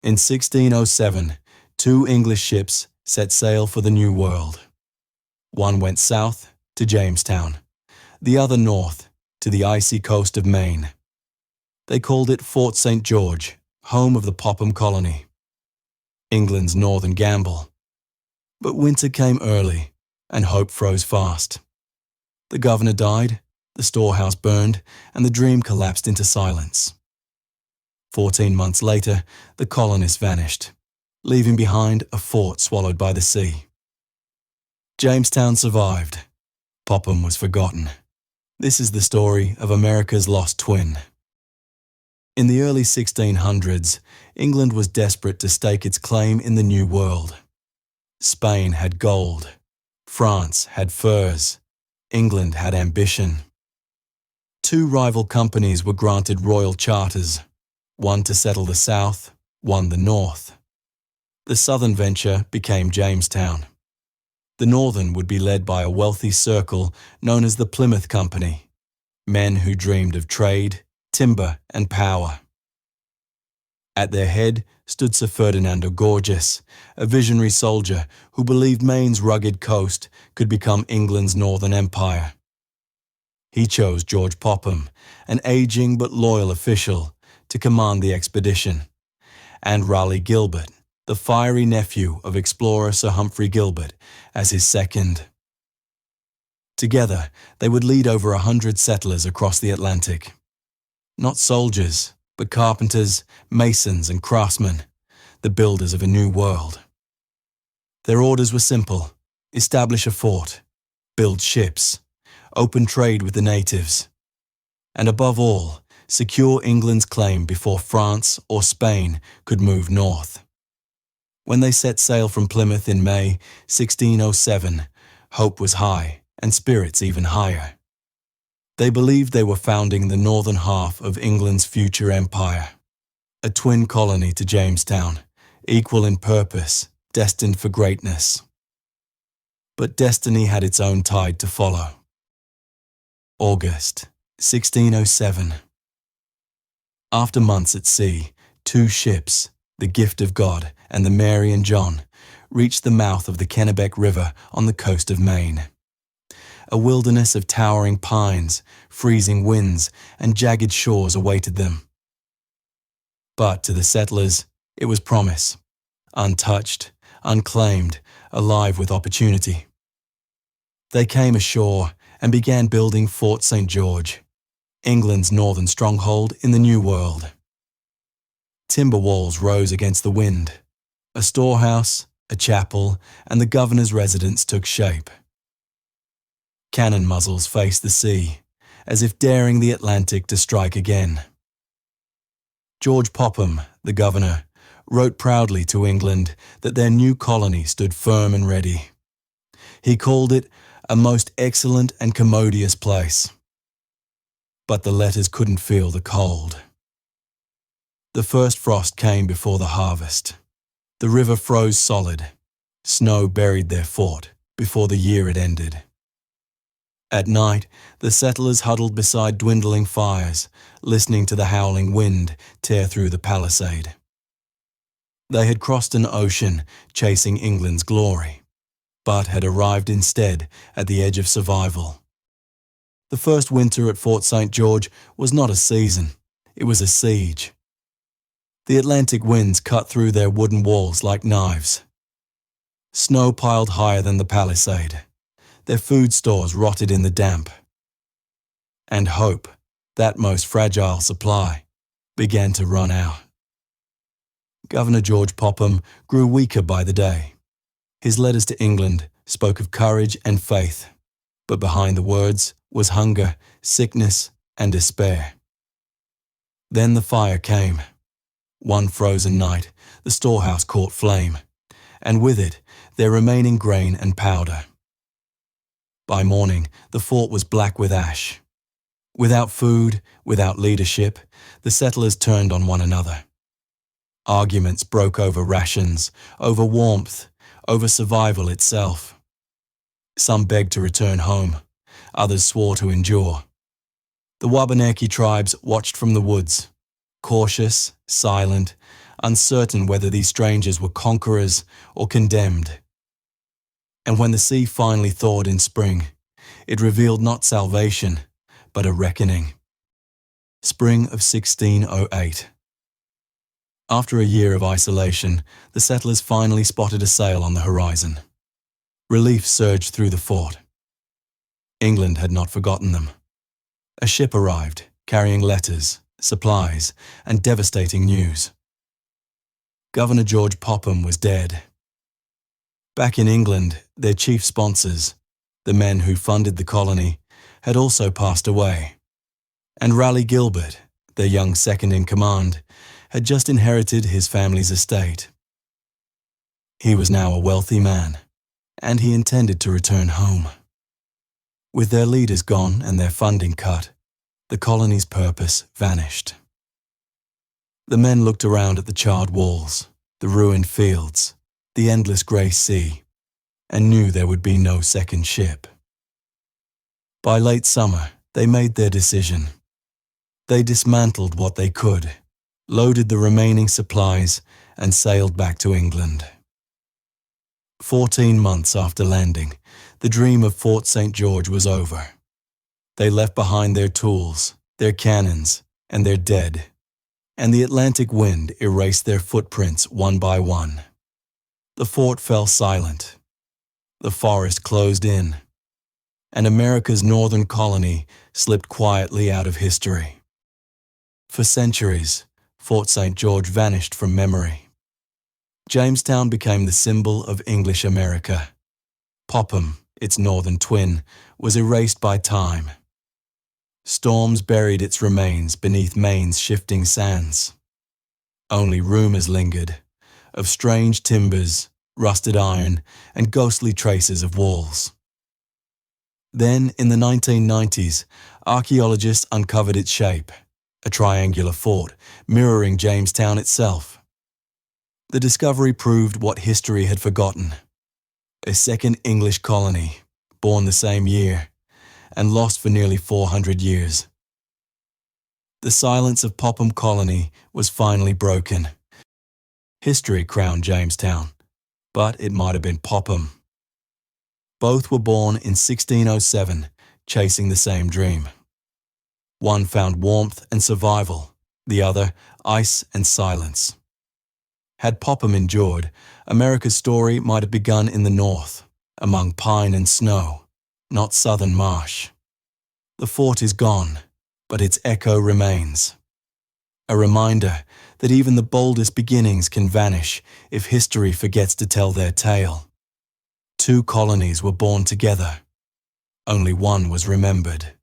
In 1607, two English ships set sail for the New World. One went south to Jamestown, the other north to the icy coast of Maine. They called it Fort St. George, home of the Popham Colony, England's northern gamble. But winter came early, and hope froze fast. The governor died, the storehouse burned, and the dream collapsed into silence. 14 months later, the colonists vanished, leaving behind a fort swallowed by the sea. Jamestown survived. Popham was forgotten. This is the story of America's lost twin. In the early 1600s, England was desperate to stake its claim in the New World. Spain had gold. France had furs. England had ambition. Two rival companies were granted royal charters, one to settle the south, one the north. The southern venture became Jamestown. The northern would be led by a wealthy circle known as the Plymouth Company, men who dreamed of trade, timber, and power. At their head stood Sir Ferdinando Gorges, a visionary soldier who believed Maine's rugged coast could become England's northern empire. He chose George Popham, an aging but loyal official, to command the expedition, and Raleigh Gilbert, the fiery nephew of explorer Sir Humphrey Gilbert, as his second. Together, they would lead over 100 settlers across the Atlantic. Not soldiers, but carpenters, masons, and craftsmen, the builders of a new world. Their orders were simple: establish a fort, build ships, open trade with the natives, and above all, secure England's claim before France or Spain could move north. When they set sail from Plymouth in May 1607, hope was high and spirits even higher. They believed they were founding the northern half of England's future empire, a twin colony to Jamestown, equal in purpose, destined for greatness. But destiny had its own tide to follow. August 1607. After months at sea, two ships, the Gift of God and the Mary and John, reached the mouth of the Kennebec River on the coast of Maine. A wilderness of towering pines, freezing winds, and jagged shores awaited them. But to the settlers, it was promise, untouched, unclaimed, alive with opportunity. They came ashore and began building Fort St. George, England's northern stronghold in the New World. Timber walls rose against the wind. A storehouse, a chapel, and the governor's residence took shape. Cannon muzzles faced the sea, as if daring the Atlantic to strike again. George Popham, the governor, wrote proudly to England that their new colony stood firm and ready. He called it a most excellent and commodious place. But the letters couldn't feel the cold. The first frost came before the harvest. The river froze solid. Snow buried their fort before the year had ended. At night, the settlers huddled beside dwindling fires, listening to the howling wind tear through the palisade. They had crossed an ocean chasing England's glory, but had arrived instead at the edge of survival. The first winter at Fort St. George was not a season, it was a siege. The Atlantic winds cut through their wooden walls like knives. Snow piled higher than the palisade. Their food stores rotted in the damp. And hope, that most fragile supply, began to run out. Governor George Popham grew weaker by the day. His letters to England spoke of courage and faith, but behind the words was hunger, sickness, and despair. Then the fire came. One frozen night, the storehouse caught flame, and with it, their remaining grain and powder. By morning, the fort was black with ash. Without food, without leadership, the settlers turned on one another. Arguments broke over rations, over warmth, over survival itself. Some begged to return home, others swore to endure. The Wabanaki tribes watched from the woods, cautious, silent, uncertain whether these strangers were conquerors or condemned. And when the sea finally thawed in spring, it revealed not salvation, but a reckoning. Spring of 1608. After a year of isolation, the settlers finally spotted a sail on the horizon. Relief surged through the fort. England had not forgotten them. A ship arrived, carrying letters, supplies, and devastating news. Governor George Popham was dead. Back in England, their chief sponsors, the men who funded the colony, had also passed away. And Raleigh Gilbert, their young second-in-command, had just inherited his family's estate. He was now a wealthy man, and he intended to return home. With their leaders gone and their funding cut, the colony's purpose vanished. The men looked around at the charred walls, the ruined fields, the endless grey sea, and knew there would be no second ship. By late summer, they made their decision. They dismantled what they could, loaded the remaining supplies, and sailed back to England. 14 months after landing, the dream of Fort St. George was over. They left behind their tools, their cannons, and their dead, and the Atlantic wind erased their footprints one by one. The fort fell silent. The forest closed in, and America's northern colony slipped quietly out of history. For centuries, Fort St. George vanished from memory. Jamestown became the symbol of English America. Popham, its northern twin, was erased by time. Storms buried its remains beneath Maine's shifting sands. Only rumors lingered, of strange timbers, rusted iron, and ghostly traces of walls. Then, in the 1990s, archaeologists uncovered its shape, a triangular fort mirroring Jamestown itself. The discovery proved what history had forgotten: a second English colony, born the same year, and lost for nearly 400 years. The silence of Popham Colony was finally broken. History crowned Jamestown, but it might have been Popham. Both were born in 1607, chasing the same dream. One found warmth and survival, the other ice and silence. Had Popham endured, America's story might have begun in the north, among pine and snow, not southern marsh. The fort is gone, but its echo remains. A reminder that even the boldest beginnings can vanish if history forgets to tell their tale. Two colonies were born together. Only one was remembered.